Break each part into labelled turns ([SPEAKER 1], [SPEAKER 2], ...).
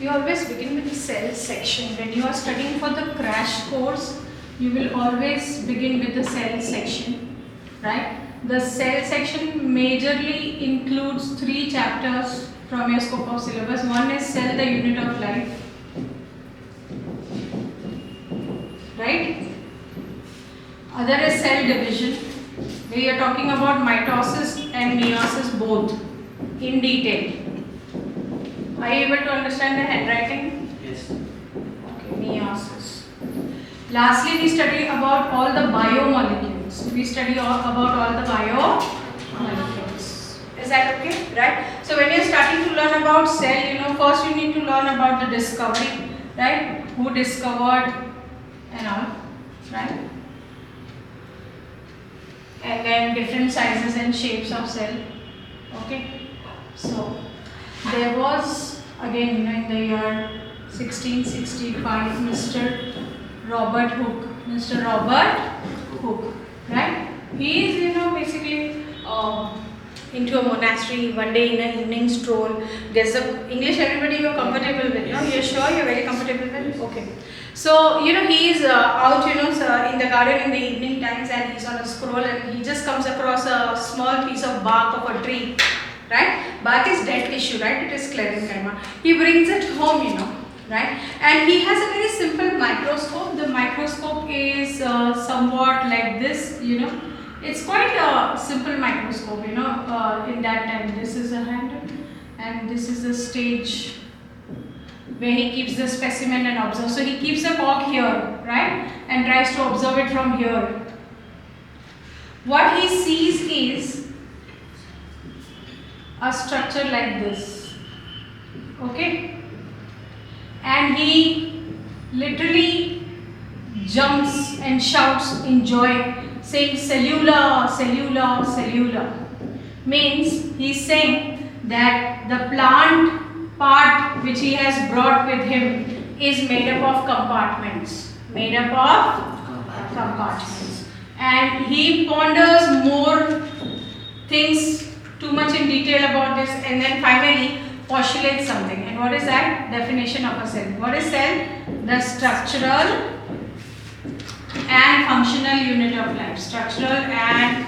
[SPEAKER 1] We always begin with the cell section. When you are studying for the crash course, you will always begin with the cell section, right? The cell section majorly includes 3 chapters from your scope of syllabus. One is cell, the unit of life, right? Other is cell division. We are talking about mitosis and meiosis both in detail. Are you able to understand the handwriting?
[SPEAKER 2] Yes.
[SPEAKER 1] Okay, meiosis. Lastly, we study about all the biomolecules. We study about all the biomolecules. Is that okay? Right? So when you are starting to learn about cell, first you need to learn about the discovery, right? Who discovered and all, right? And then different sizes and shapes of cell. Okay? So there was again in the year 1665 Mr. Robert Hooke. Mr. Robert Hooke, right? He is basically into a monastery one day in an evening stroll. There's a English everybody you're comfortable with, no? You're sure you're very comfortable with? Okay. So, he is out, in the garden in the evening times, and he's on a scroll, and he just comes across a small piece of bark of a tree, right? Bark is dead tissue, right? It is sclerenchyma. He brings it home, right? And he has a very simple microscope. The microscope is somewhat like this, It's quite a simple microscope, in that time. This is a handle, and this is the stage where he keeps the specimen and observes. So he keeps a cork here, right? And tries to observe it from here. What he sees is a structure like this, okay? And he literally jumps and shouts in joy, saying cellular, cellular, cellular. Means he's saying that the plant part which he has brought with him is made up of compartments. Made up of compartments. And he ponders more things too much in detail about this, and then finally postulates something. And what is that? Definition of a cell. What is cell? The structural and functional unit of life. Structural and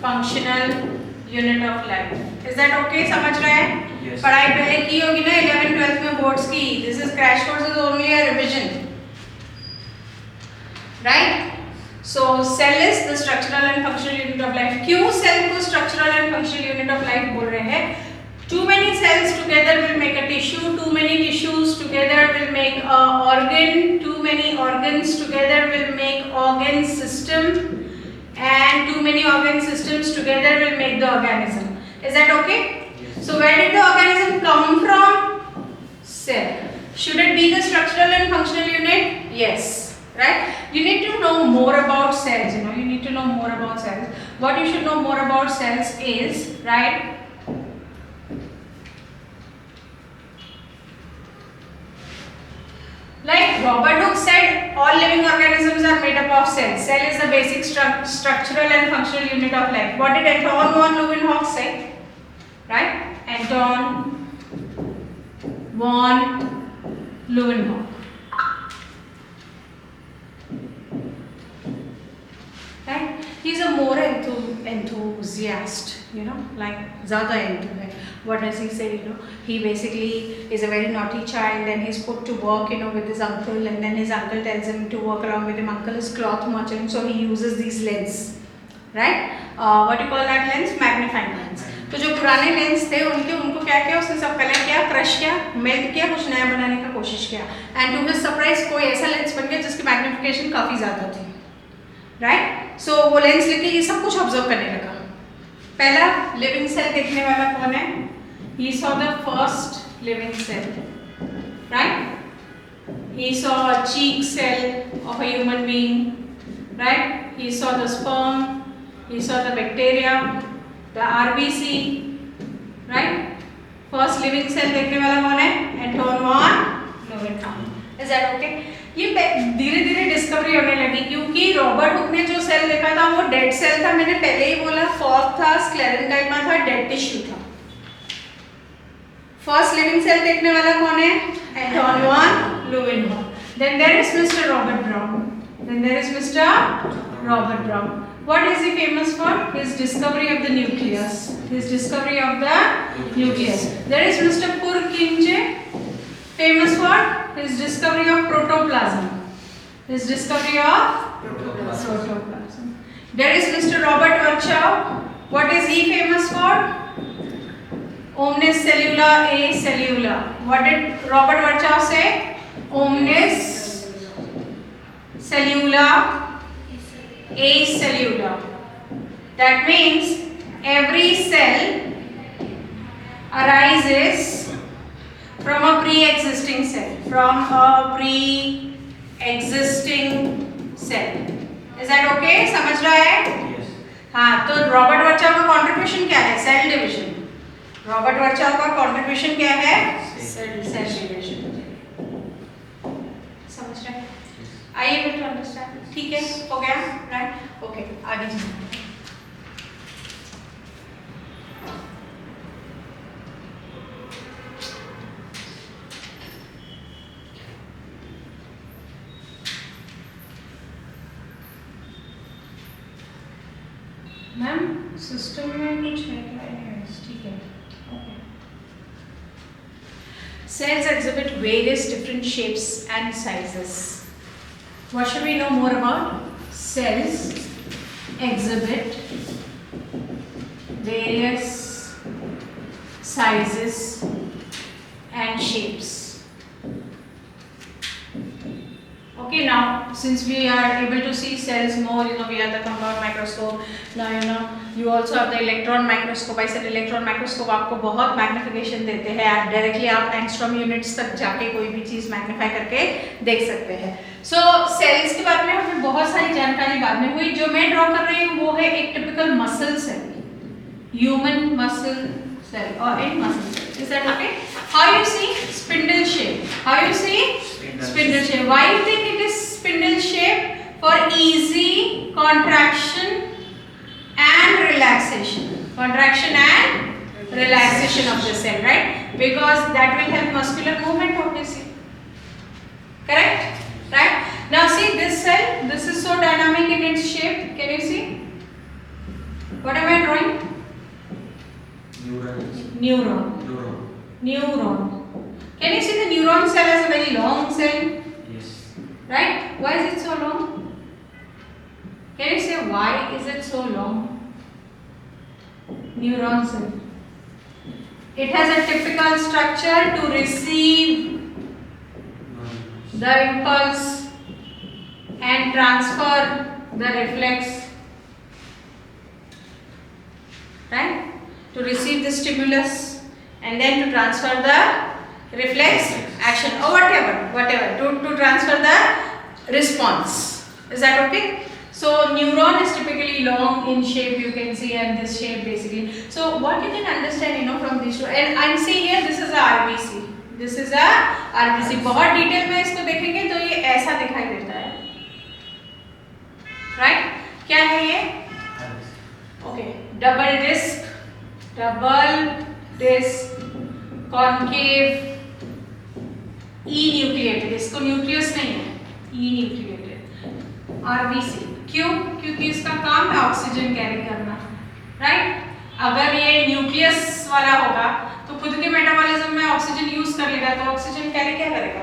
[SPEAKER 1] functional unit of life. Is that okay? समझ रहे हैं?
[SPEAKER 2] Yes.
[SPEAKER 1] पढ़ाई पहले की होगी ना 11th 12th में boards की. This is crash course is only a revision, right? So cell is the structural and functional unit of life. क्यों cell को structural and functional unit of life बोल रहे हैं? Too many cells together will make a tissue. Too many tissues together will make a organ. Too many organs together will make organ system. And too many organ systems together will make the organism. Is that okay?
[SPEAKER 2] Yes.
[SPEAKER 1] So where did the organism come from? Cell. Should it be the structural and functional unit? Yes. Right? You need to know more about cells. You need to know more about cells. What you should know more about cells is, right? Like Robert Hooke said, all living organisms are made up of cells. Cell is the basic structural and functional unit of life. What did Anton von Leeuwenhoek say? Right? Anton von Leeuwenhoek. Right? He's a more enthusiast, like ज़्यादा into है. What does he say? He basically is a very naughty child, and he's put to work, with his uncle, and then his uncle tells him to work along with him. Uncle is cloth merchant, so he uses these lens, right? What do you call that lens? Magnifying lens. तो जो पुराने lens थे उनको क्या उसने सब पहले क्या क्रश किया, मेल्ट किया, कुछ नया बनाने का कोशिश किया, एंड टू हिज सरप्राइज कोई ऐसा लेंस बन गया जिसकी मैग्निफिकेशन काफ़ी ज़्यादा थी, राइट? सो वो लेंस लेके ये सब कुछ ऑब्जर्व करने लगा. पहला लिविंग सेल देखने वाला कौन है? He saw the first living cell, right? He saw a cheek cell of a human being, right? He saw the sperm, he saw the bacteria, the RBC, right? First living cell देखने वाला कौन है? Anton von Leeuwenhoek. Is that okay? ये धीरे धीरे discovery होने लगी, क्योंकि रॉबर्ट हुक ने जो सेल देखा था वो डेड सेल था. मैंने पहले ही बोला, फॉर्क था, स्क्लेरेंकाइमा था, डेड टिश्यू था. फर्स्ट लिविंग सेल देखने वाला कौन है? Antoine लुएनहॉल. Then there is Mr. Robert Brown. Then there is Mr. Robert Brown. What is he famous for? His discovery of the nucleus. His discovery of the nucleus. There is Mr. Purkinje, famous for his discovery of protoplasm. His discovery of protoplasm. There is Mr. Robert Virchow. What is he famous for? Omnis cellula a cellula. What did Robert Virchow say? Omnis cellula a cellula. That means every cell arises from a pre-existing cell. From a pre-existing cell. Is that okay? समझ रहा है?
[SPEAKER 2] Yes.
[SPEAKER 1] हाँ, तो Robert वर्चाव का contribution क्या है? Cell division. Robert वर्चाव का contribution क्या है? Cell division. समझ रहे हैं? Are you able to understand? ठीक है, हो गया, राइट? ओके, आगे चलते हैं. मैम सिस्टम में कुछ है क्या? ठीक है, okay. Cells exhibit various different shapes and sizes. What should we know more about? Cells exhibit various sizes and shapes. Okay, now since we are able to see cells more, we have the compound microscope. Now you also have the electron microscope. I said electron microscope आपको बहुत magnification देते हैं. आप directly आप angstrom units तक जाके कोई भी चीज़ magnify करके देख सकते हैं. So cells के बारे में हमें बहुत सारी जानकारी बाद में हुई. जो मैं draw कर रही हूँ वो है एक typical muscle cell, human muscle cell or any muscle cell. Is that okay? How you see spindle shape? How you see spindle shape? Why you think it is spindle shape? For easy contraction and relaxation. Contraction and relaxation of the cell, right? Because that will help muscular movement, obviously. Correct? Right? Now see this cell. This is so dynamic in its shape. Can you see? What am I drawing? Neuron. Neuron. Can you see the neuron cell as a very long cell?
[SPEAKER 2] Yes.
[SPEAKER 1] Right? Why is it so long? Can you say why is it so long? Neuron cell. It has a typical structure to receive the impulse and transfer the reflex. Right? To receive the stimulus and then to transfer the reflex action or whatever to transfer the response. Is that okay? So neuron is typically long in shape, you can see, and this shape basically. So what you can understand from these two, and I'm seeing here this is a RBC. This is a RBC. बहुत detail में इसको देखेंगे तो ये ऐसा दिखाई देता है. Right? क्या है ये? Okay. Double disc, concave, E-nucleated. इसको न्यूक्लियस नहीं है, E-nucleated. RBC. क्यों? क्योंकि इसका काम है ऑक्सीजन कैरी करना, राइट? अगर ये न्यूक्लियस वाला होगा तो खुद के मेटाबॉलिज्म में ऑक्सीजन यूज कर लेगा, तो ऑक्सीजन कैरी क्या करेगा?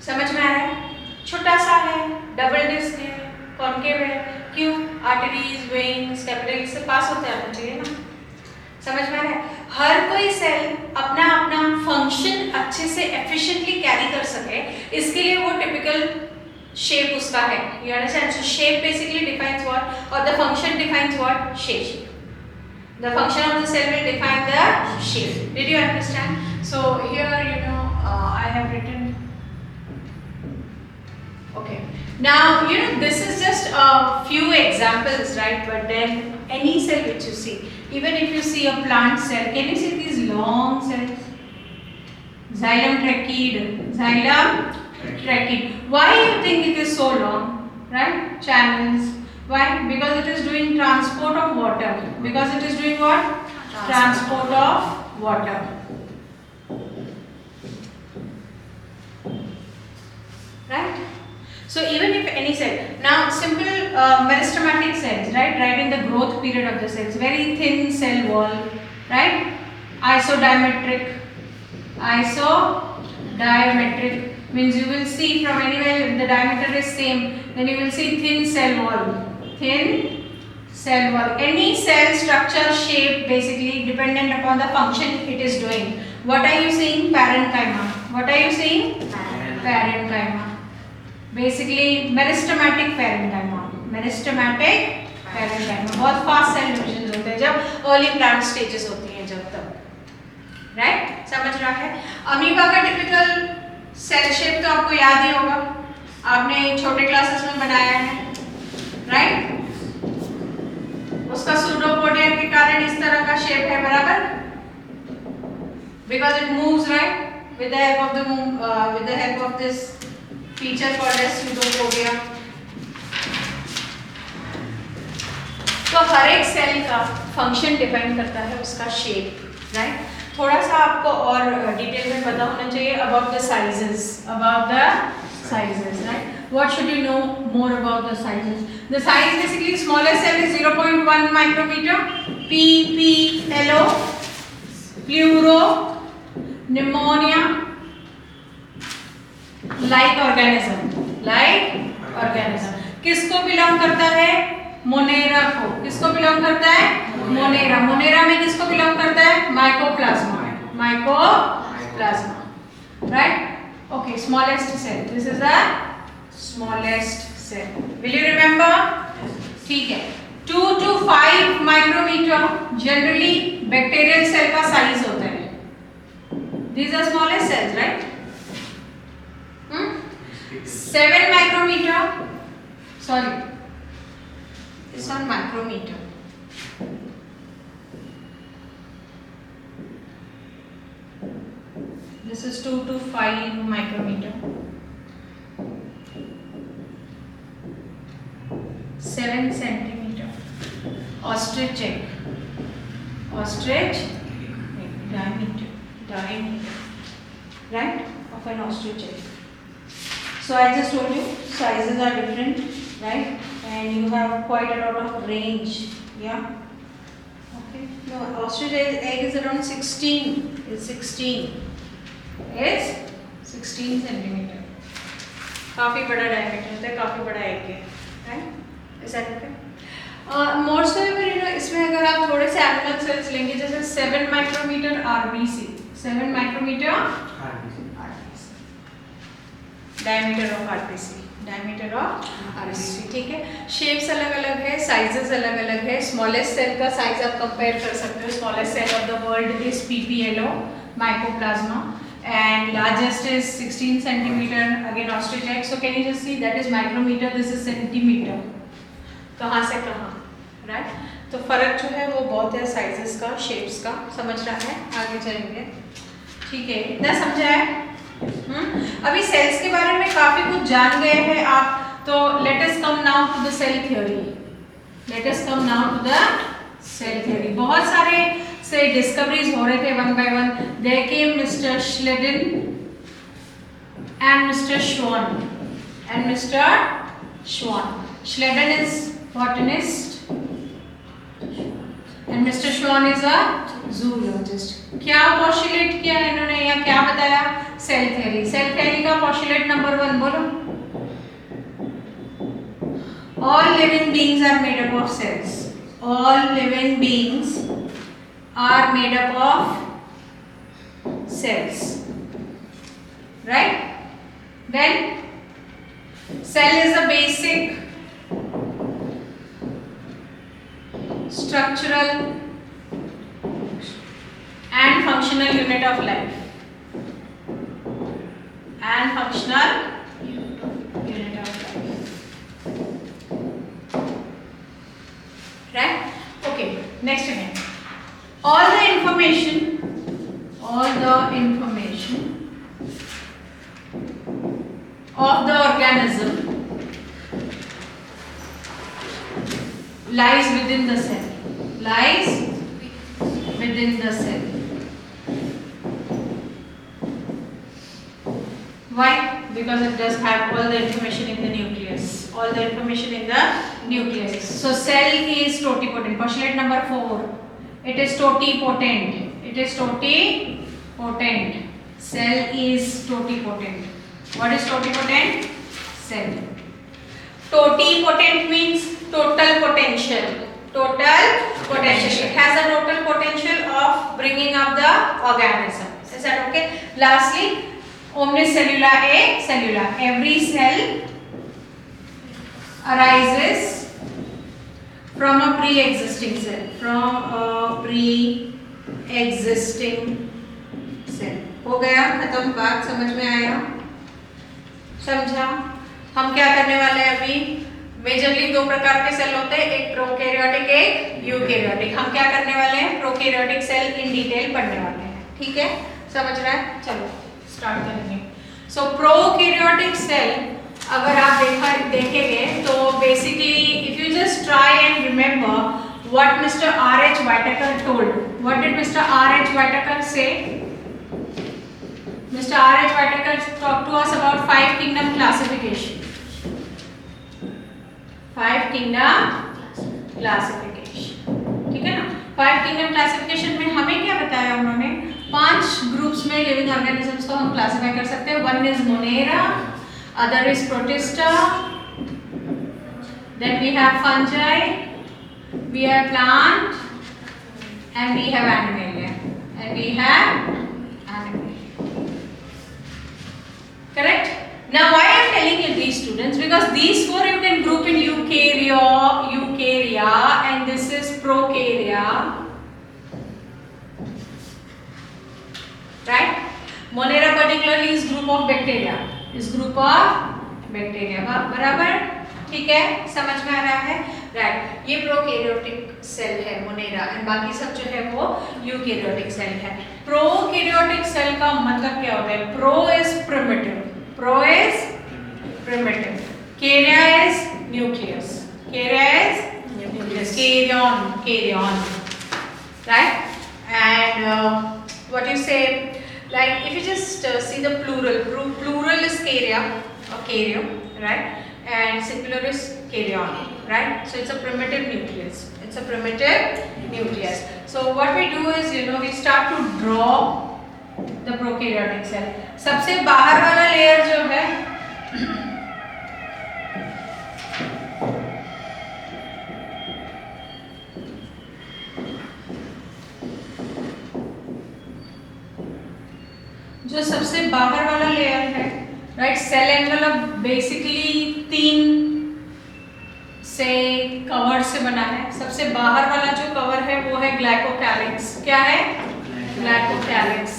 [SPEAKER 1] समझ में आ रहा है? छोटा सा है, डबल डिस्क है, कॉन्केव है. क्यों? आर्टरीज, वेन्स, कैपिलरीज से पास होते आना चाहिए ना. समझ में आ रहा है? हर कोई सेल अपना अपना फंक्शन अच्छे से एफिशिएंटली कैरी कर सके, इसके लिए वो टिपिकल शेप उसका है. You understand? So shape basically defines what, और the function defines what? Shape. The function of the cell will define the shape. Did you understand? So here I have written. Okay. Now this is just a few examples, right? But then any cell which you see, even if you see a plant cell, can you see these long cells? Xylem trachid. Why you think it is so long? Right? Channels. Why? Because it is doing transport of water. Because it is doing what? Transport of water. Right? So even if any cell, now simple meristematic cells, right? Writing the growth period of the cells, very thin cell wall, right? Isodiametric means you will see from anywhere the diameter is same, then you will see thin cell wall. Any cell structure shape basically dependent upon the function it is doing. What are you saying? Parenchyma. What are you saying? Parenchyma. Basically meristematic parenchyma. बहुत fast cell division होते हैं जब early plant stages होती हैं जब तक, right? समझ रहा है? अमीबा का टिपिकल सेल शेप तो आपको याद ही होगा, आपने छोटे क्लासेस में बनाया है, राइट? उसका सूडोपोडिया के कारण इस तरह का शेप है, बराबर? Because it moves, right? With the help of this feature called as pseudopodia. तो हर एक सेल का फंक्शन डिपेंड करता है उसका शेप, राइट? थोड़ा सा आपको और डिटेल में पता होना चाहिए about the sizes, right? What should you know more about the sizes? The size basically smallest cell is 0.1 micrometer, PPLO, pleuro, pneumonia, like organism. किसको बिलोंग करता है? मोनेरा को. किसको बिलोंग करता है? मोनेरा में किसको बिलोंग करता है? Mycoplasma, right? Okay, smallest cell. This is the smallest cell. Will you remember? ठीक है. 2 to 5 micrometer generally bacterial cell का size होता है. These are smallest cells, right? 7 micrometer. Sorry, it's not micrometer. This is 2 to 5 micrometer. 7 centimeter. Ostrich egg. Diameter. Right? Of an ostrich egg. So I just told you sizes are different, right? And you have quite a lot of range. Yeah. Okay. No, ostrich egg is around 16. It's 16 centimeter. काफी बड़ा diameter होता है, काफी बड़ा egg है, right? Is that okay? More so इसमें अगर आप थोड़े से animal cells लेंगे जैसे 7 micrometer RBC, 7 micrometer diameter of RBC, ठीक है? शेप्स अलग अलग है, साइजेस अलग अलग है. स्मॉलेस्ट सेल का साइज आप कंपेयर कर सकते हो. Smallest cell of the world is PPLO, mycoplasma, and largest is 16 centimeter, again ostrich egg. So can you just see that is micrometer, this is centimeter. कहाँ से कहाँ, right? तो फर्क जो है वो बहुत है साइजेस का, शेप्स का. समझ रहा है? आगे चलेंगे, ठीक है? इतना समझा है? अभी सेल्स के बारे में काफी कुछ जान गए हैं आप. तो let us come now to the cell theory. बहुत सारे से डिस्कवरीज हो रहे थे one by one. There came Mr. Schleiden and Mr. Schwann. Schleiden is botanist and Mr. Schwann is a zoologist. क्या पोस्टुलेट किया इन्होंने या क्या बताया? सेल थ्योरी का पोस्टुलेट नंबर 1 बोलो. All living beings are made up of cells. Right? Then cell is the basic structural and functional unit of life. Right? Okay, next again. All the information of the organism lies within the cell. Why? Because it does have all the information in the nucleus. All the information in the nucleus. So cell is totipotent. Postulate number 4. It is totipotent. It is totipotent. Cell is totipotent. What is totipotent? Cell. Totipotent means total potential. Total potential. It has a total potential of bringing up the organism. Is that okay? Lastly, omnicellula a cellula. Every cell arises from a pre-existing cell. From a pre-existing cell. हो गया खत्म बात? समझ में आया? समझा? हम क्या करने वाले हैं अभी? मेजरली 2 प्रकार के सेल होते हैं, एक प्रोकैरियोटिक एक यूकैरियोटिक. हम क्या करने वाले हैं? प्रोकैरियोटिक सेल इन डिटेल पढ़ने वाले हैं. ठीक है? समझ रहा है? चलो स्टार्ट करेंगे. सो प्रोकैरियोटिक सेल अगर आप देखेंगे तो basically if you just try and remember what mister R.H. Whittaker told. What did Mr. R.H. Whittaker say? Mr. R.H. Whittaker talked to us about 5 kingdom classification. 5 kingdom classification. ठीक है ना? 5 kingdom classification में हमें क्या बताया उन्होंने? 5 groups में living organisms को हम क्लासिफाई कर सकते हैं. One is Monera, other is Protista, then we have fungi, we have plant and we have Animalia. And we have correct? Now why I am telling you these students? Because these 4 you can group in eukarya and this is prokarya. Right? Monera particularly is group of bacteria. Is group of bacteria. बराबर? ठीक है? समझ में आ रहा है? Right. ये prokaryotic cell है Monera and बाकी सब जो है वो यूकैरियोटिक सेल है. प्रोकैरियोटिक सेल का मतलब क्या होता है? Pro is primitive. Pro is primitive. Karya is nucleus. Karya is nucleus. Karyon. Right? And what you say? Like if you just see the plural. Plural is karya or karyum, right? And singular is karyon, right? So it's a primitive nucleus. It's a primitive nucleus. So what we do is, we start to draw the prokaryotic cell. सबसे बाहर वाला layer जो है जो सबसे बाहर वाला layer है, राइट? सेल एनवेलप बेसिकली 3 से कवर से बना है. सबसे बाहर वाला जो कवर है वो है ग्लाइकोकैलिक्स. क्या है? ग्लाइकोकैलिक्स.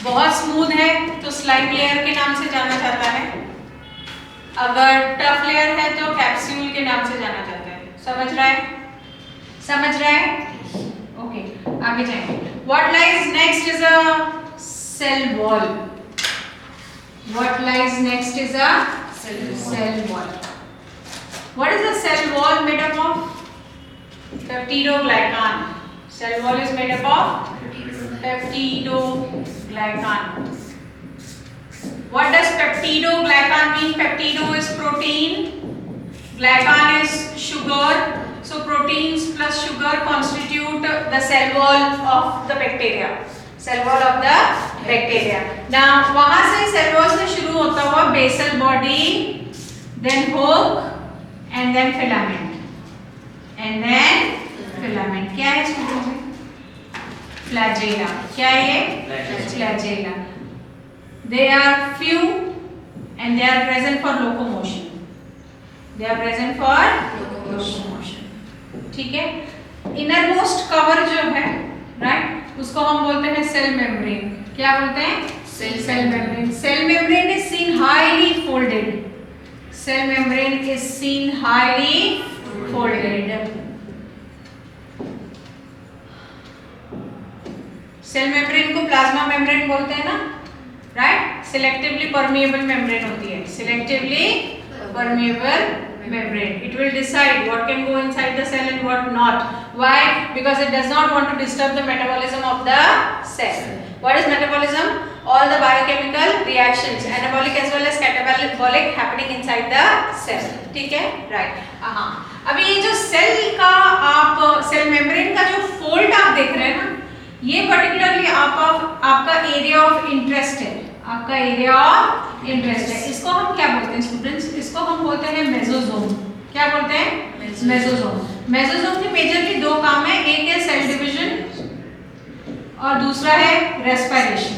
[SPEAKER 1] बहुत स्मूथ है तो स्लाइम लेयर के नाम से जाना जाता है. अगर टफ लेयर है तो कैप्सूल के नाम से जाना जाता है. समझ रहा है? समझ रहा है? ओके, आगे जाएंगे. What lies next is a cell wall. What lies next is a cell wall. What is a cell wall made up of? Peptidoglycan. Cell wall is made up of peptidoglycan. What does peptidoglycan mean? Peptido is protein, glycan is sugar. So proteins plus sugar constitute the cell wall of the bacteria. Cell wall of the bacteria. Now वहाँ से cell wall से शुरू होता हुआ basal body, then hook and then filament. And then filament. क्या है students में? Flagella. क्या है ये? Flagella. They are few and they are present for locomotion. They are present for locomotion. ठीक है? Innermost cover जो है, right? उसको हम बोलते हैं cell membrane. क्या बोलते हैं? Cell membrane. Cell membrane is seen highly folded. Cell membrane is seen highly folded. Cell membrane को प्लाज्मा मेम्ब्रेन बोलते हैं ना, राइट? सिलेक्टिवली परमिएबल मेम्ब्रेन होती है. Selectively permeable membrane. It will decide what can go inside the cell and and what not. Why? Because it does not want to disturb the metabolism of the cell. What is metabolism? All the biochemical reactions, anabolic as well as catabolic happening inside the cell. ठीक है, right? हाँ. अभी ये जो cell का आप cell membrane का जो फोल्ड आप देख रहे हैं ना, ये पर्टिकुलरली आपका एरिया ऑफ इंटरेस्ट है. आपका एरिया ऑफ इंटरेस्ट है. इसको हम क्या बोलते हैं स्टूडेंट्स? इसको हम बोलते हैं मेसोजोम. क्या बोलते हैं? मेसोजोम. मेसोजोम के मेजरली दो काम है. एक है सेल डिवीजन और दूसरा है respiration.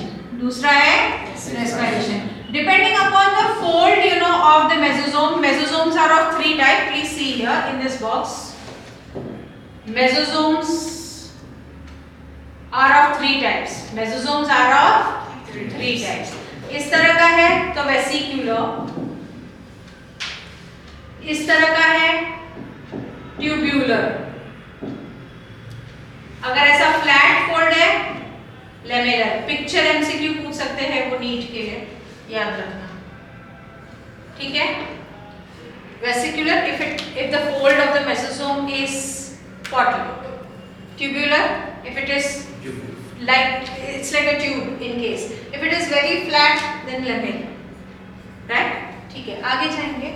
[SPEAKER 1] Depending upon the fold, you know, of the mesosome, mesosomes are of three types. Please see here in this box. Mesosomes are of three types. Mesosomes are of three types. इस तरह का है तो वेसिक्यूलर, इस तरह का है tubular. अगर ऐसा फ्लैट फोल्ड है लेमेलर. पिक्चर एमसीक्यू पूछ सकते हैं वो नीट के लिए, याद रखना. ठीक है. वेसिक्यूलर if the fold of the mesosome is 40. Tubular if it is like it's like a tube in case. If it is very flat then lamellar. Right? ठीक है. आगे जाएंगे.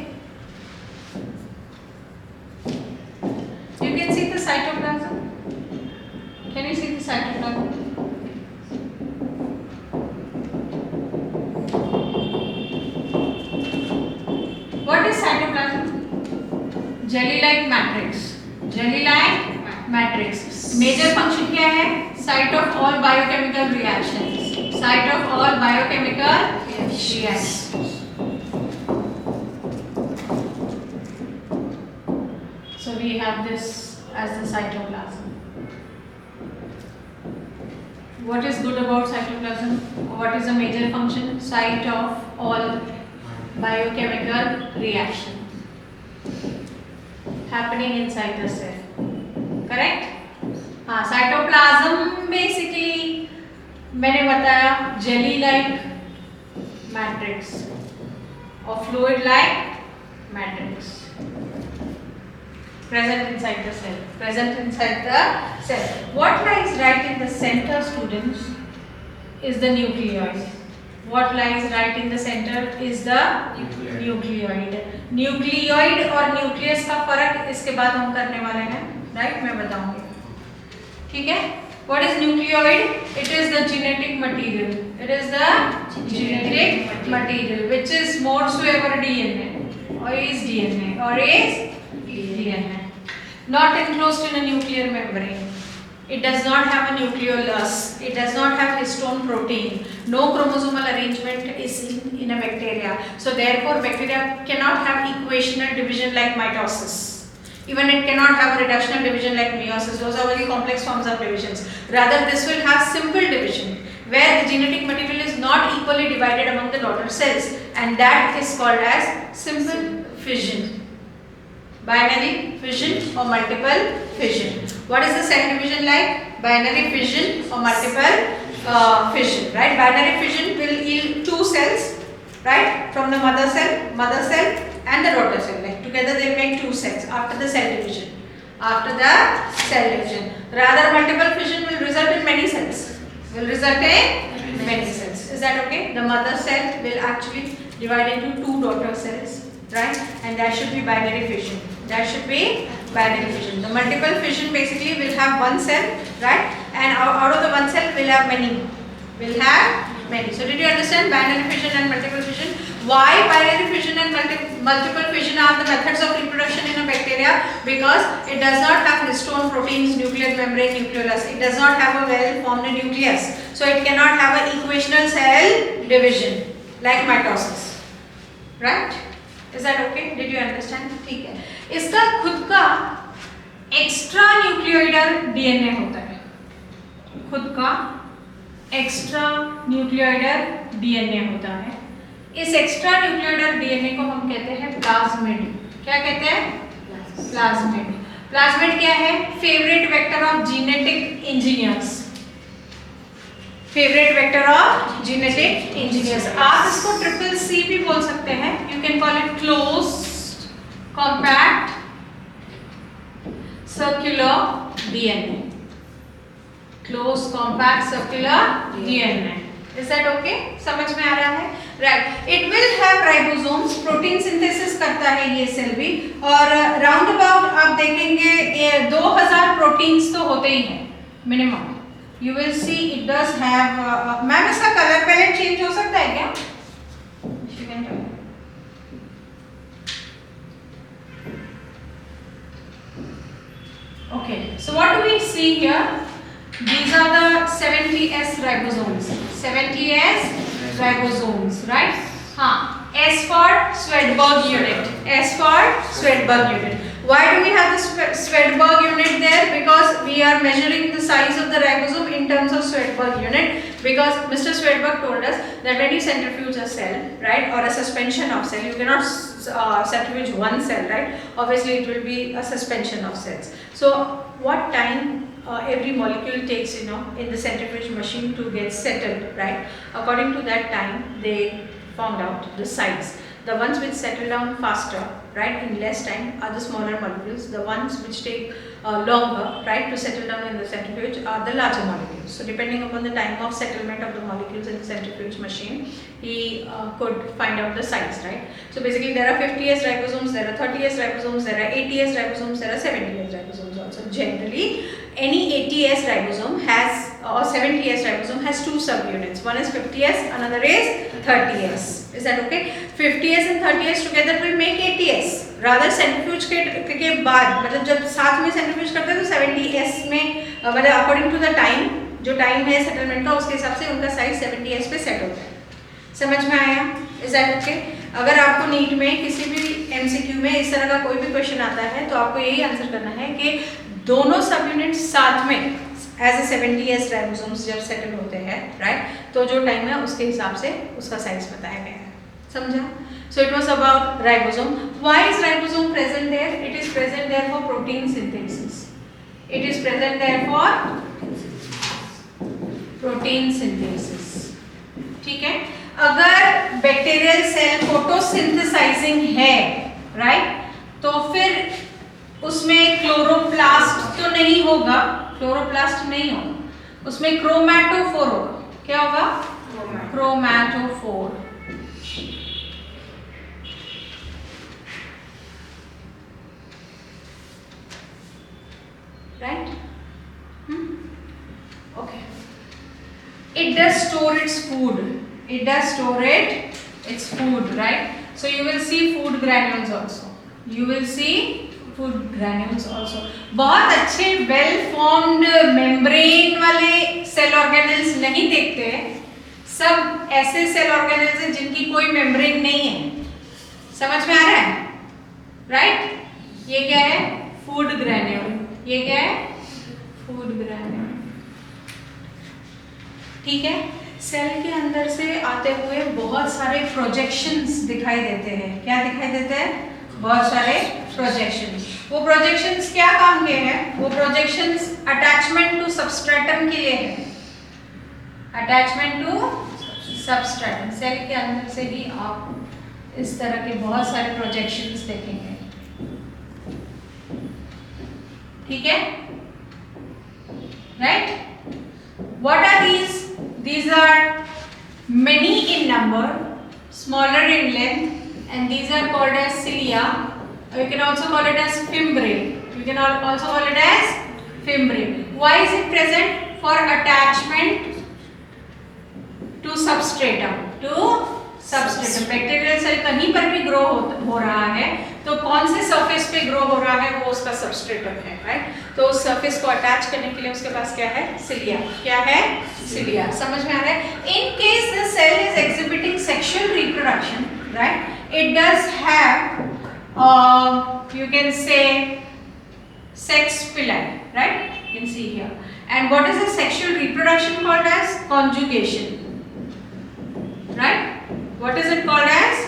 [SPEAKER 1] You can see the cytoplasm. Can you see the cytoplasm? What is cytoplasm? Jelly-like matrix. Jelly-like matrix. Major function क्या है? Site of all biochemical reactions. Site of all biochemical reactions. So we have this as the cytoplasm. What is good about cytoplasm? What is the major function? Site of all biochemical reaction happening inside the cell. Correct? हाँ. cytoplasm basically मैंने बताया jelly like matrix or fluid like matrix present inside the cell. Present inside the cell. What lies right in the center, students, is the nucleus. What lies right in the center is the nucleoid. Nucleoid और nucleus का फर्क इसके बाद हम करने वाले हैं. Right? मैं बताऊंगी. ठीक है. What is nucleoid? It is the genetic material. It is the genetic material which is more so ever DNA or is DNA or is DNA. Not enclosed in a nuclear membrane. It does not have a nucleolus. It does not have histone protein. No chromosomal arrangement is in a bacteria. So therefore bacteria cannot have equational division like mitosis. Even it cannot have a reductional division like meiosis. Those are very complex forms of divisions. Rather this will have simple division where the genetic material is not equally divided among the daughter cells, and that is called as simple fission. Binary fission or multiple fission. What is the cell division like? Binary fission or multiple fission, right? Binary fission will yield two cells, right? From the mother cell and the daughter cell. Like together they make two cells after the cell division. After the cell division. Rather multiple fission will result in many cells. Is that okay? The mother cell will actually divide into two daughter cells, right? And that should be binary fission. The multiple fission basically will have one cell, right? And out of the one cell will have many. So did you understand binary fission and multiple fission? Why binary fission and multiple fission are the methods of reproduction in a bacteria? Because it does not have histone proteins, nuclear membrane, nucleolus. It does not have a well-formed nucleus. So it cannot have an equational cell division like mitosis, right? Is that okay? Did you understand? ठीक है. इसका खुद का extra न्यूक्लियोइडल DNA होता है. खुद का extra न्यूक्लियोइडल DNA होता है. इस एक्स्ट्रा न्यूक्लियोइडल डीएनए को हम कहते हैं प्लाज्मिड. क्या कहते हैं? प्लाज्मिड. प्लाज्मिड क्या है? Favourite vector of genetic engineers. Favourite vector of genetic engineers. आप इसको ट्रिपल सी भी बोल सकते हैं. You can call it closed compact circular DNA. Close, compact, circular DNA. Is that okay? समझ में आ रहा है? Right. It will have ribosomes. Protein synthesis करता है ये सेल भी, और round about आप देखेंगे ये 2000 प्रोटीन्स तो होते ही हैं minimum. You will see it does have. Ma'am इसका कलर पैलेट चेंज हो सकता है क्या? Okay. So what do we see here? These are the 70S ribosomes. 70S ribosomes, right? S for Swedberg unit. S for Swedberg unit. Why do we have the Swedberg unit there? Because we are measuring the size of the ribosome in terms of Swedberg unit. Because Mr. Swedberg told us that when you centrifuge a cell, right, or a suspension of cell, you cannot centrifuge one cell, right? Obviously, it will be a suspension of cells. So, what time every molecule takes, in the centrifuge machine to get settled, right? According to that time, they found out the size. The ones which settle down faster, right, in less time are the smaller molecules. The ones which take longer, right, to settle down in the centrifuge are the larger molecules. So depending upon the time of settlement of the molecules in the centrifuge machine, he could find out the size, right? So basically there are 50S ribosomes, there are 30S ribosomes, there are 80S ribosomes, there are 70S ribosomes also. Generally, any 80S ribosome has, or 70S ribosome has two subunits. One is 50S, another is 30S. Is that okay? 50S and 30S together will make 80S. Rather centrifuge के बाद, मतलब जब साथ में centrifuge करते हैं तो 70S में, मतलब according to the time, जो time है settlement का उसके हिसाब से उनका size 70S पे set होता है. समझ में आया? Is that okay? अगर आपको नीट में किसी भी MCQ में इस तरह का कोई भी क्वेश्चन आता है तो आपको यही आंसर करना है कि दोनों सब यूनिट्स साथ में एज ए 70S राइबोसोम्स जब सेटल होते हैं, राइट, तो जो टाइम है उसके हिसाब से उसका साइज बताया गया है. समझा? So it was about ribosome. Why is ribosome present there? It is present there for protein synthesis. It is present there for protein synthesis. ठीक है? अगर बैक्टीरियल सेल फोटोसिंथेसाइजिंग है, राइट, तो फिर उसमें क्लोरोप्लास्ट तो नहीं होगा, क्लोरोप्लास्ट नहीं होगा, उसमें क्रोमैटोफोर होगा. क्या होगा? Chromatophore. Right? Okay. It does store its food. It does store its food, right? So you will see food granules also. You will see food granules also. बहुत अच्छे well formed membrane वाले cell organelles नहीं देखते हैं. सब ऐसे cell organelles हैं जिनकी कोई membrane नहीं है. समझ में आ रहा है? Right? ये क्या है? Food granule. ये क्या है? Food granule. ठीक है? सेल के अंदर से आते हुए बहुत सारे प्रोजेक्शंस दिखाई देते हैं. क्या दिखाई देते हैं? बहुत सारे प्रोजेक्शंस. वो प्रोजेक्शंस क्या काम के हैं? वो प्रोजेक्शंस अटैचमेंट टू सबस्ट्रेटम के लिए है. Attachment to substratum. सेल के अंदर से ही आप इस तरह के बहुत सारे प्रोजेक्शंस देखेंगे. ठीक है? Right? What are these? These are many in number, smaller in length, and these are called as cilia. You can also call it as fimbriae. You can also call it as fimbriae. Why is it present? For attachment to substratum. To substratum. Bacterial cell कहीं पर भी grow हो रहा है तो कौन से surface पे grow हो रहा है वो उसका substratum है, right? तो उस surface को attach करने के लिए उसके पास क्या है? Cilia. क्या है? Cilia. समझ में आ रहा है? In case the cell is exhibiting sexual reproduction, right? It does have, you can say, sex pili, right? You can see here. And what is the sexual reproduction called as? Conjugation. Right? What is it called as?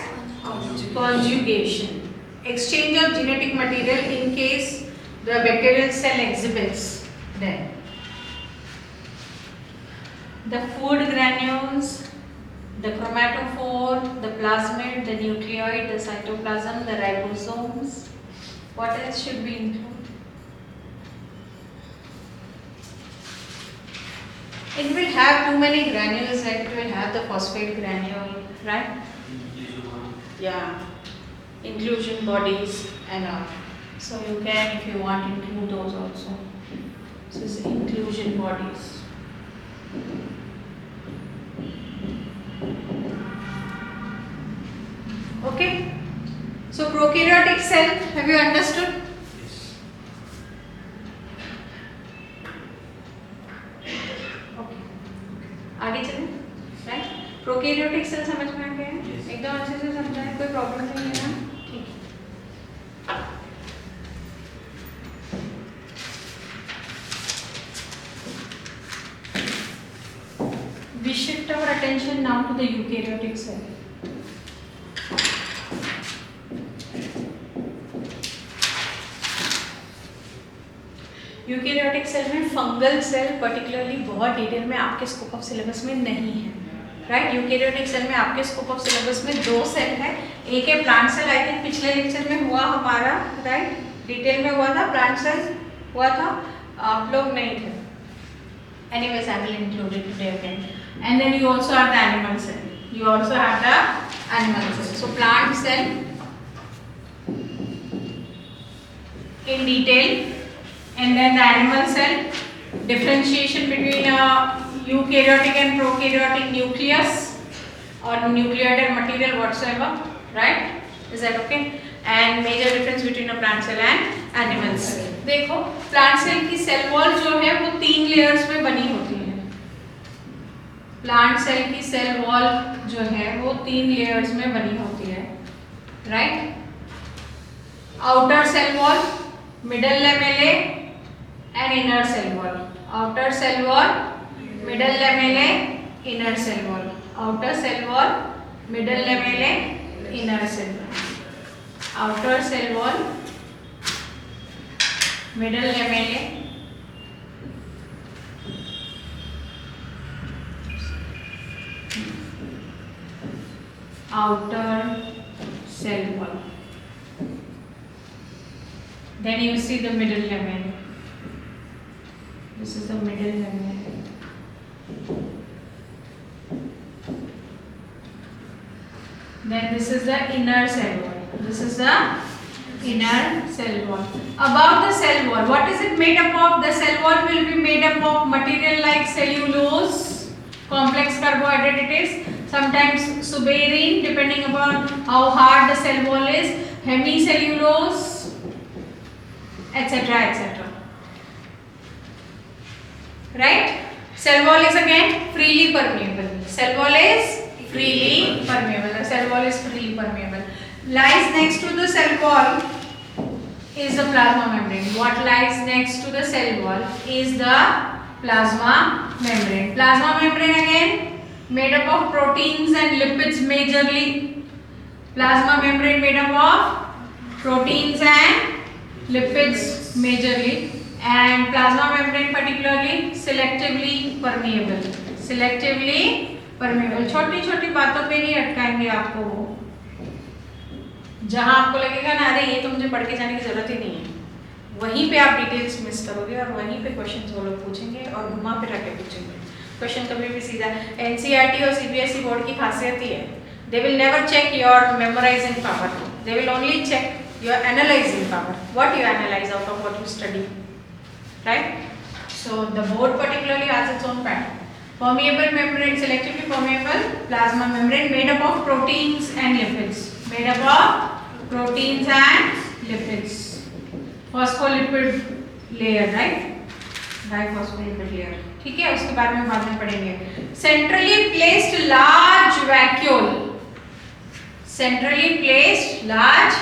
[SPEAKER 1] Conjugation. Exchange of genetic material in case the bacterial cell exhibits them. The food granules, the chromatophore, the plasmid, the nucleoid, the cytoplasm, the ribosomes. What else should we include? too many granules, like it will have the phosphate granule, right? Yeah, inclusion bodies and all. So you can, if you want, include those also. So this is inclusion bodies. Okay. So prokaryotic cell, have you understood? आगे चलें, right? Prokaryotic cell समझ में आ गया है? एकदम अच्छे से समझा है, कोई प्रॉब्लम नहीं है ना? ठीक है। We shift our attention now to the eukaryotic cell. Eukaryotic cell में फंगल सेल पर्टिकुलरली बहुत डिटेल में आपके स्कोप ऑफ सिलेबस में नहीं है, राइट? यूकेरियोटिक सेल में आपके स्कोप ऑफ सिलेबस में 2 सेल है। एक है प्लांट सेल, आई थिंक पिछले लेक्चर में हुआ हमारा, राइट? डिटेल में हुआ था, प्लांट सेल हुआ था, आप लोग नहीं थे। Anyways I will include it today again. And then you also have the animal cell, you also have the animal cell. So plant cell in detail, and then the animal cell, differentiation between eukaryotic and prokaryotic nucleus or nucleated material whatsoever, right? Is that okay? And major difference between a plant cell and animal cell. देखो plant cell की cell wall जो है वो 3 layers में बनी होती है। plant cell की cell wall जो है वो 3 layers में बनी होती है, right? outer cell wall, middle lamellae and inner cell wall. Outer cell wall, middle lamellae, inner cell wall. Outer cell wall, middle lamellae, inner cell wall. Outer cell wall, middle lamellae, outer cell wall. Then you see the middle lamella. This is the middle lamella. Then this is the inner cell wall. This is the inner cell wall. Above the cell wall, what is it made up of? The cell wall will be made up of material like cellulose, complex carbohydrate it is, sometimes suberin depending upon how hard the cell wall is, hemicellulose, etc. etc. Right? Cell wall is again freely permeable. Cell wall is freely permeable. The cell wall is freely permeable. Lies next to the cell wall is the plasma membrane. What lies next to the cell wall is the plasma membrane. Plasma membrane again made up of proteins and lipids majorly. Plasma membrane made up of proteins and lipids majorly, and plasma membrane particularly selectively permeable. Selectively permeable. छोटी छोटी बातों पे ही अटकाएंगे आपको वो, जहां आपको लगेगा ना अरे ये तो मुझे पढ़ के जाने की जरूरत ही नहीं है, वहीं पे आप डिटेल्स मिस करोगे और वहीं पे क्वेश्चंस वो लोग पूछेंगे और घुमा फिरा के पूछेंगे। क्वेश्चन कभी भी सीधा, एनसीईआरटी और सीबीएसई बोर्ड की खासियत ही है, they will never check your memorizing power, they will only check your analyzing power, what you analyze out of what you study, right? So the board particularly has its own pattern. Permeable membrane, selectively permeable plasma membrane made up of proteins and lipids. Made up of proteins and lipids. Phospholipid layer, right? Diphospholipid layer. ठीक है, उसके बारे में बाद में पढ़ेंगे. Centrally placed large vacuole. Centrally placed large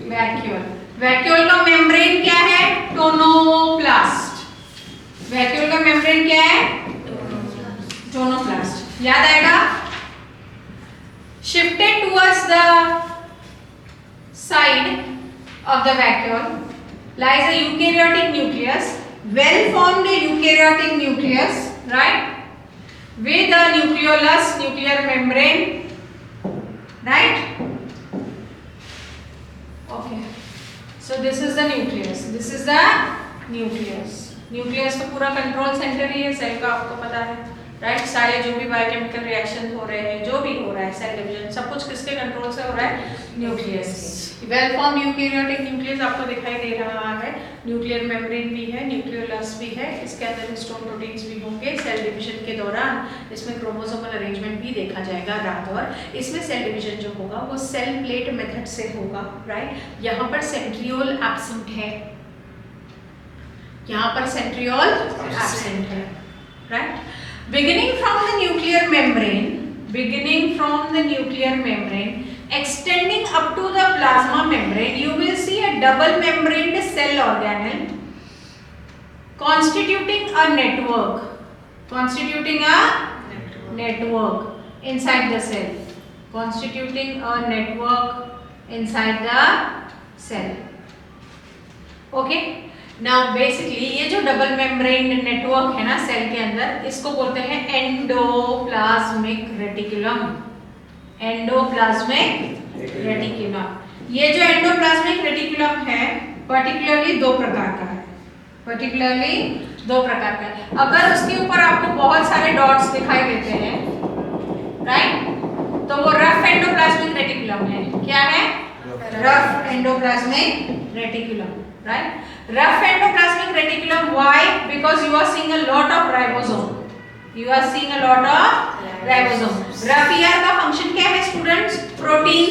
[SPEAKER 1] vacuole. Vacuole का membrane क्या है? Tonoplast. Vacuole का membrane क्या है? Tonoplast. याद आएगा? Shifted towards the side of the vacuole lies a eukaryotic nucleus, well-formed eukaryotic nucleus, right? With a nucleolus, nuclear membrane, right? Okay. So this is the nucleus. This is the nucleus. Nucleus तो पूरा control centre ही है cell का, आपको पता है, right. सारे जो भी बायोकेमिकल रिएक्शन हो रहे हैं, जो भी हो रहा है, सेल डिवीजन, सब कुछ किसके कंट्रोल से हो रहा है? न्यूक्लियस के। वेल फॉर्म यूकैरियोटिक न्यूक्लियस आपको दिखाई दे रहा है, न्यूक्लियर मेम्ब्रेन भी है, न्यूक्लियोलस भी है, इसके अंदर हिस्टोन प्रोटीन्स भी होंगे। सेल डिवीजन के दौरान इसमें क्रोमोसोमल अरेंजमेंट भी देखा जाएगा रात, और इसमें सेल डिवीजन जो होगा वो सेल प्लेट मेथड से होगा, राइट। यहाँ पर सेंट्रियोल एब्सेंट है, यहाँ पर सेंट्रियोल एब्सेंट है, right. Beginning from the nuclear membrane, extending up to the plasma membrane, you will see a double membraned cell organelle constituting a network inside the cell, okay. Now basically ये जो double membrane network है ना cell के अंदर, इसको बोलते हैं endoplasmic reticulum. ये जो एंडोप्लाज्मिक रेटिकुलम है पर्टिकुलरली दो प्रकार का है, अगर उसके ऊपर आपको बहुत सारे डॉट्स दिखाई देते हैं, राइट, तो वो रफ एंडोप्लाज्मिक रेटिकुलम है। क्या है? Rough endoplasmic reticulum, right? Rough endoplasmic reticulum. Why? Because you are seeing a lot of ribosome. Rough ER का फंक्शन क्या है स्टूडेंट्स? Protein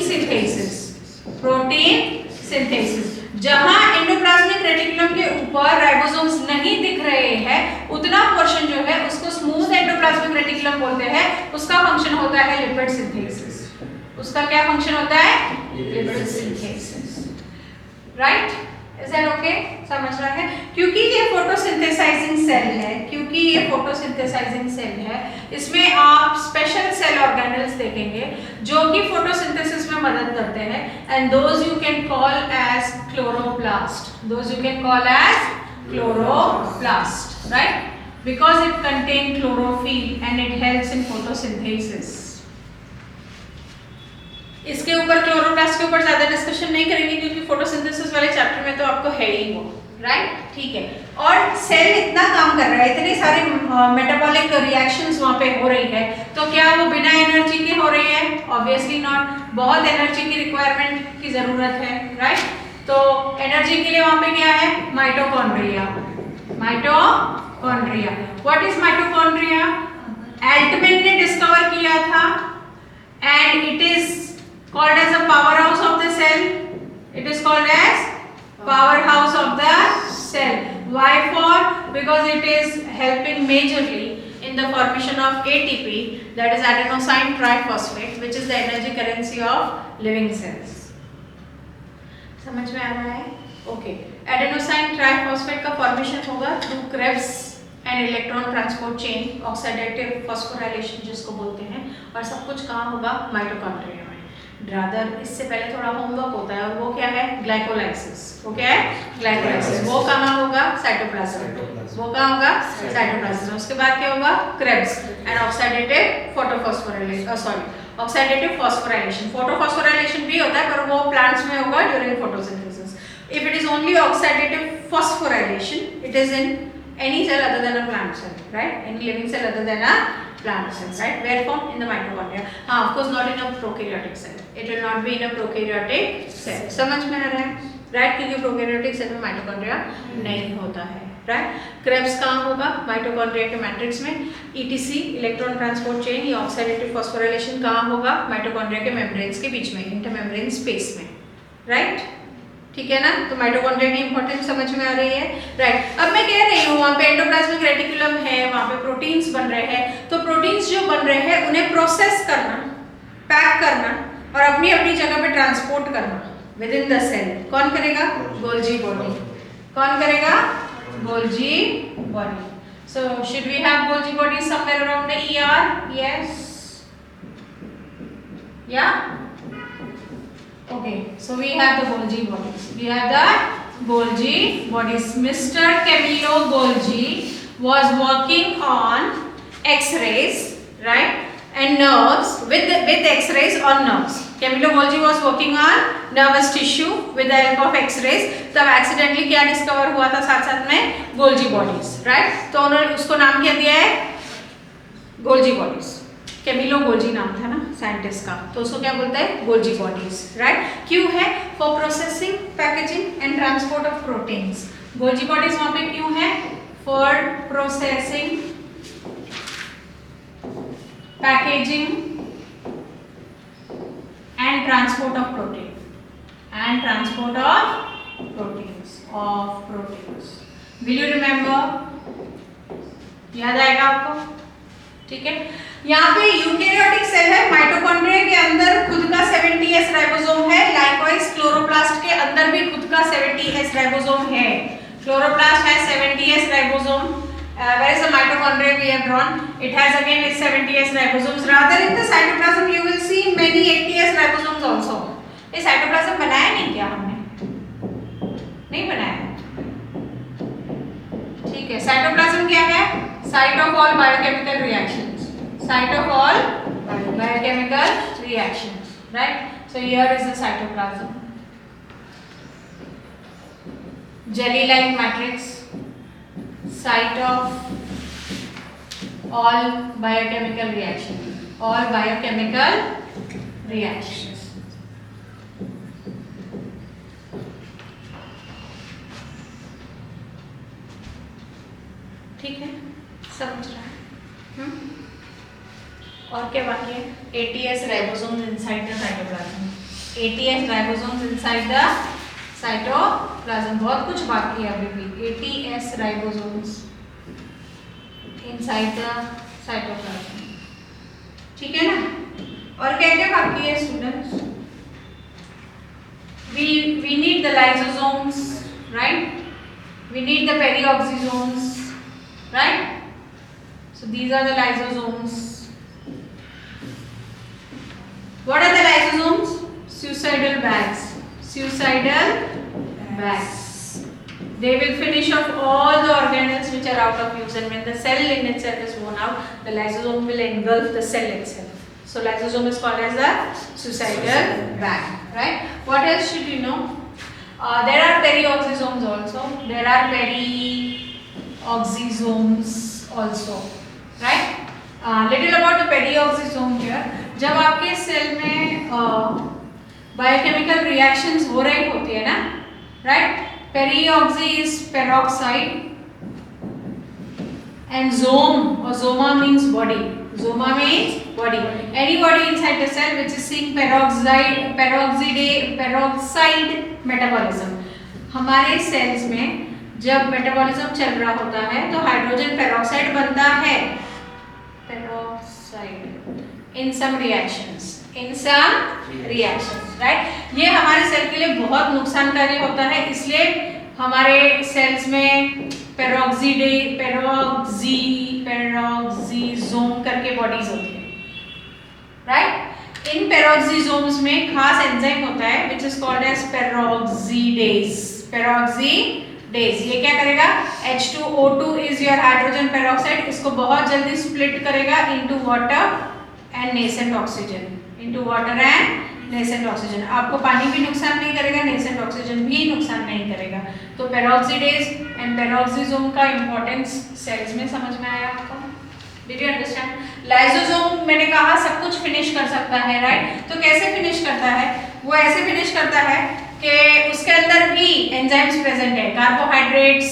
[SPEAKER 1] synthesis. जहां एंडोप्लाज्मिक रेटिकुलम के ऊपर राइबोसोम्स नहीं दिख रहे हैं, उतना पोर्शन जो है उसको स्मूथ एंडोप्लाज्मिक रेटिकुलम बोलते हैं। उसका फंक्शन होता है लिपिड सिंथेसिस। उसका क्या फंक्शन होता है? Lipid synthesis, right. Is that okay? समझ रहा है? क्योंकि ये फोटोसिंथेसाइजिंग सेल है, इसमें आप स्पेशल सेल ऑर्गेनल्स देखेंगे जो कि फोटोसिंथेसिस में मदद करते हैं, and those you can call as chloroplast, right, because it contain chlorophyll and it helps in photosynthesis. इसके ऊपर क्लोरोप्लास्ट के ऊपर ज्यादा डिस्कशन नहीं करेंगे क्योंकि फोटोसिंथेसिस वाले चैप्टर में तो आपको है ही वो, राइट, ठीक है। और सेल इतना काम कर रहा है, इतने सारे मेटाबॉलिक रिएक्शंस वहाँ पे हो रही है, तो क्या वो बिना एनर्जी के हो रही है? ऑब्वियसली नॉट, बहुत एनर्जी की रिक्वायरमेंट की जरूरत है, राइट। तो एनर्जी के लिए वहाँ पे क्या है? Mitochondria. What is mitochondria? Altman ने डिस्कवर किया था, and it is called as a powerhouse of the cell. Powerhouse of the cell. Why for? Because it is helping majorly in the formation of ATP, that is adenosine triphosphate, which is the energy currency of living cells. समझ में आ रहा है? Okay. Adenosine triphosphate का formation होगा through Krebs and electron transport chain, oxidative phosphorylation जिसको बोलते हैं, और सब कुछ कहाँ होगा? माइटोकॉन्ड्रिया में। रादर इससे पहले थोड़ा होमवर्क होता है, और वो क्या है? ग्लाइकोलाइसिस। वो क्या है? ग्लाइकोलाइसिस। वो कहाँ होगा? साइटोप्लाज्म। वो कहाँ होगा? साइटोप्लाज्म। उसके बाद क्या होगा? Krebs and oxidative oxidative phosphorylation. Photophosphorylation भी होता है, पर वो प्लांट्स में होगा during photosynthesis. If it is only oxidative phosphorylation, it is in any cell other than a plant cell, right? Any living cell other than a plant cell, right? Where formed? In the mitochondria. Of course not in a prokaryotic cell. It will not be in a prokaryotic cell. समझ में आ रहा है? Right? क्योंकि prokaryotic cell में mitochondria नहीं होता है, right? Krebs कहाँ होगा? Mitochondria के मैट्रिक्स में। ETC, इलेक्ट्रॉन ट्रांसपोर्ट चेन, या ऑक्सीडेटिव फॉस्फोराइलेशन कहाँ होगा? माइटोकॉन्ड्रिया के मेम्ब्रेन्स के बीच में, इंटरमेम्ब्रेन स्पेस में, right? ठीक है ना? तो माइटोकॉन्ड्रिया की इंपॉर्टेंस समझ में आ रही है, राइट। अब मैं कह रही हूँ वहाँ पे एंडोप्लाज्मिक रेटिकुलम है, वहाँ पे प्रोटीन्स बन रहे हैं, तो प्रोटीन्स जो बन रहे हैं उन्हें प्रोसेस करना, पैक करना और अपनी अपनी जगह पे ट्रांसपोर्ट करना विद इन द सेल कौन करेगा? Golgi body. कौन करेगा? Golgi body. So should we have Golgi body somewhere around the ER? Yes, yeah okay, so we have the Golgi bodies. Mr. Camillo Golgi was working on X-rays, right, and nerves with X-rays on nerves. Camillo Golgi was working on nervous tissue with the help of X-rays. तब accidentally क्या discover हुआ था साथ साथ में? Golgi bodies, right? तो उन्होंने उसको नाम क्या दिया है? गोल्जी बॉडीज, कैमिलो गोल्जी नाम था ना साइंटिस्ट का, तो उसको क्या बोलते हैं, गोल्जी बॉडीज, राइट। क्यों है, for processing, packaging and transport of proteins. Golgi bodies वहां पे क्यों है, for processing, packaging and transport of protein and transport of proteins. Will you remember? याद आएगा आपको, ठीक है। यहाँ पे यूकेरियोटिक सेल है, माइटोकॉन्ड्रिया के अंदर खुद का 70S राइबोसोम है, लाइकवाइज क्लोरोप्लास्ट के अंदर भी खुद का 70S राइबोसोम है। Chloroplast has 70S ribosome. Where is the mitochondria we have drawn? It has again its 70S ribosomes. Rather in the cytoplasm you will see many 80S ribosomes also. ये cytoplasm बनाया नहीं क्या हमने? नहीं बनाया, ठीक है। cytoplasm क्या है? Site of all biochemical reactions. Site of all biochemical reactions, right? So here is the cytoplasm. Jelly-like matrix. Site of all biochemical reactions. All biochemical reactions. ठीक है, समझ रहा है? और क्या बाकी है? 80S ribosomes inside the cytoplasm. 80S ribosomes inside the cytoplasm. बहुत कुछ बाकी है अभी भी. 80S ribosomes inside the cytoplasm. ठीक है ना? और क्या क्या बाकी है students? We need the lysosomes, right? We need the perioxysomes, right? So these are the lysosomes. What are the lysosomes? Suicidal bags. Suicidal bags. They will finish off all the organelles which are out of use, and when the cell in itself is worn out, the lysosome will engulf the cell itself. So lysosome is called as the suicidal bag, right? What else should you know? There are perioxysomes also. There are perioxysomes also, right? Little about the perioxysome here. जब आपके cell में biochemical reactions हो रही होती है ना, right? Peroxy is peroxide and some और soma means body. Soma means body. Any body inside the cell which is seeing peroxide metabolism. हमारे सेल्स में जब मेटाबॉलिज्म चल रहा होता है तो हाइड्रोजन पेरोक्साइड बनता है. पेरोक्साइड इन सम रिएक्शंस. राइट? ये हमारे सेल के लिए बहुत नुकसानकारी होता है, इसलिए हमारे सेल्स में पेरोक्सीजोम करके बॉडीज होती है, राइट? इन पेरोक्सीजोम्स में खास एंजाइम होता है which is called as peroxidase. ये क्या करेगा? H2O2 is your hydrogen peroxide. इसको बहुत जल्दी स्प्लिट करेगा into water and nascent oxygen. आपको पानी भी नुकसान नहीं करेगा, नेसेंट ऑक्सीजन भी नुकसान नहीं करेगा. तो पेरोक्सीडेज एंड पेरोक्सीजोम का इंपॉर्टेंस सेल्स में समझ में आया आपको? Did you understand? लाइसोसोम मैंने कहा सब कुछ फिनिश कर सकता है, राइट? तो कैसे फिनिश करता है? वो ऐसे फिनिश करता है कि उसके अंदर भी एंजाइम्स प्रेजेंट है. कार्बोहाइड्रेट्स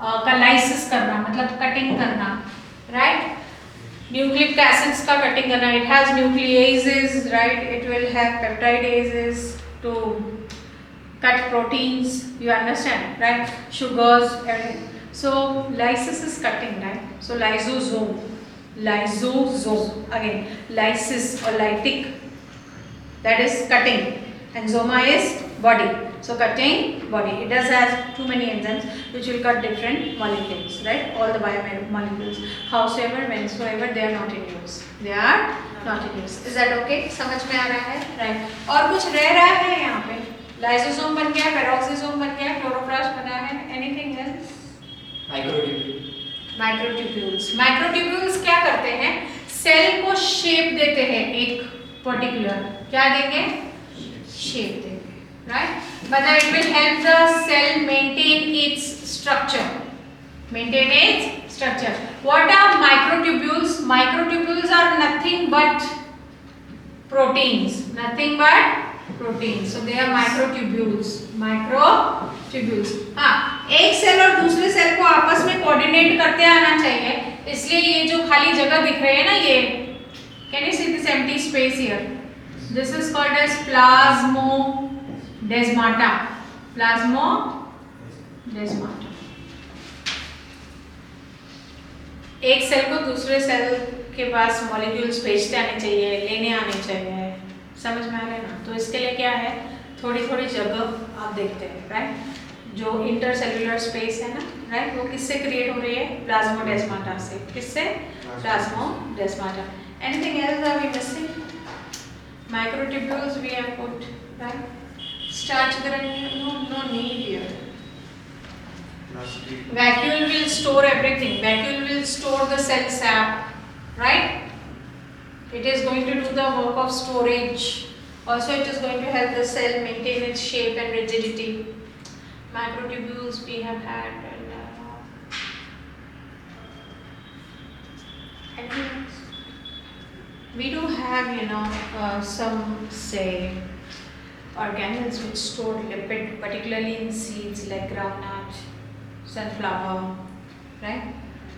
[SPEAKER 1] का लाइसिस करना मतलब कटिंग करना, राइट? न्यूक्लिक एसिड्स का कटिंग करना. It has nucleases, right? It will have peptidases to cut proteins. You understand, right? Sugars. So lysis is cutting, right? So lysosome again, lysis or lytic, that is cutting, and zoma is body. So cutting body, it does have too many enzymes which will cut different molecules, right? All the biomolecules, howsoever, whensoever, they are not in use. Is that okay? समझ में आ रहा है, right? और कुछ रह रहा है यहाँ पे. लाइसोसोम बन गया, पेरोक्सीसोम बन गया, क्लोरोप्लास्ट बना है. Anything else? माइक्रोट्यूब्यूल्स क्या करते हैं? सेल को शेप देते हैं. एक पर्टिकुलर क्या देंगे? शेप देंगे, राइट? मतलब it will help the cell maintain its structure. What are microtubules? Microtubules are nothing but proteins. Nothing but proteins. So they are microtubules. Microtubules. हाँ, एक सेल और दूसरे सेल को आपस में कोऑर्डिनेट करते आना चाहिए. इसलिए ये जो खाली जगह दिख रही है ना ये, can you see this empty space here? This is called as plasmodesmata. Plasmodesmata. एक सेल को दूसरे सेल के पास मॉलिक्यूल्स भेजते आने चाहिए, लेने आने चाहिए. समझ में आ रहा है ना? तो इसके लिए क्या है, थोड़ी थोड़ी जगह आप देखते हैं, राइट. जो इंटरसेल्युलर स्पेस है ना, राइट, वो किससे क्रिएट हो रही है? प्लाज्मोडेस्माटा से. किससे? Plasmodesmata. Anything else are we missing? Microtubules we have put, right? Starch granule, no need here. Vacuole will store everything. Vacuole will store the cell sap, right? It is going to do the work of storage. Also, it is going to help the cell maintain its shape and rigidity. Microtubules we have had. Anything else? We do have, some say organelles which store lipid, particularly in seeds like groundnut, sunflower, right,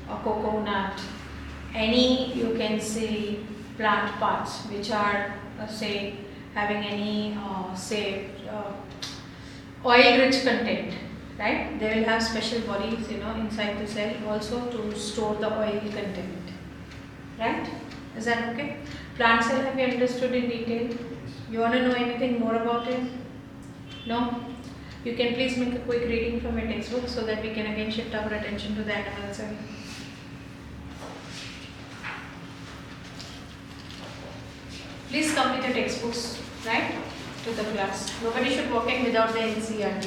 [SPEAKER 1] or coconut. Any, you can say, plant parts which are, say, having any, oil-rich content, right? They will have special bodies, inside the cell also to store the oil content, right? Is that okay? Plant cell, have you understood in detail? You want to know anything more about it? No? You can please make a quick reading from your textbook so that we can again shift our attention to the animal cell. Please come with your textbooks, right, to the class. Nobody should walk in without the NCERT.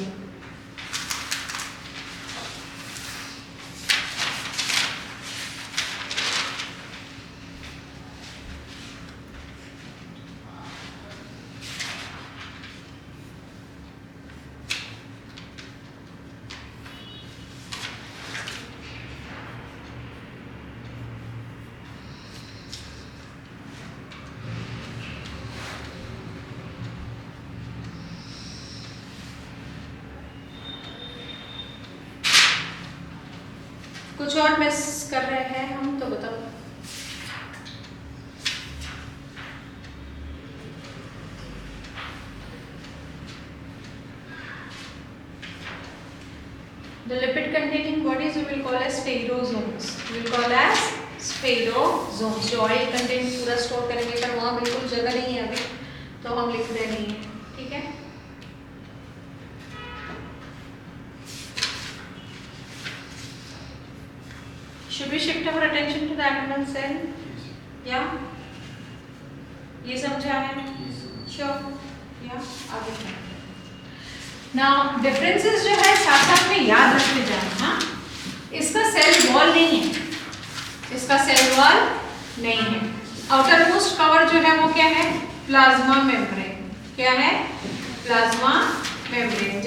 [SPEAKER 1] कुछ और miss कर रहे हैं हम तो बताओ. The lipid containing bodies we will call as spherosomes. We will call as spherosomes. जो oil content पूरा स्टोर करेंगे, पर वहाँ बिल्कुल जगह नहीं है अभी, तो हम लिख दे नहीं है. ठीक है. Should we shift our attention to the animal cell? Yeah? ये समझा है? Sure? Yeah? आगे. Now differences जो है साथ साथ में याद रखते जाना. हाँ? इसका सेल वॉल नहीं है. इसका सेल वॉल नहीं है. आउटर मोस्ट कवर जो है वो क्या है? Plasma membrane. क्या है? Plasma membrane.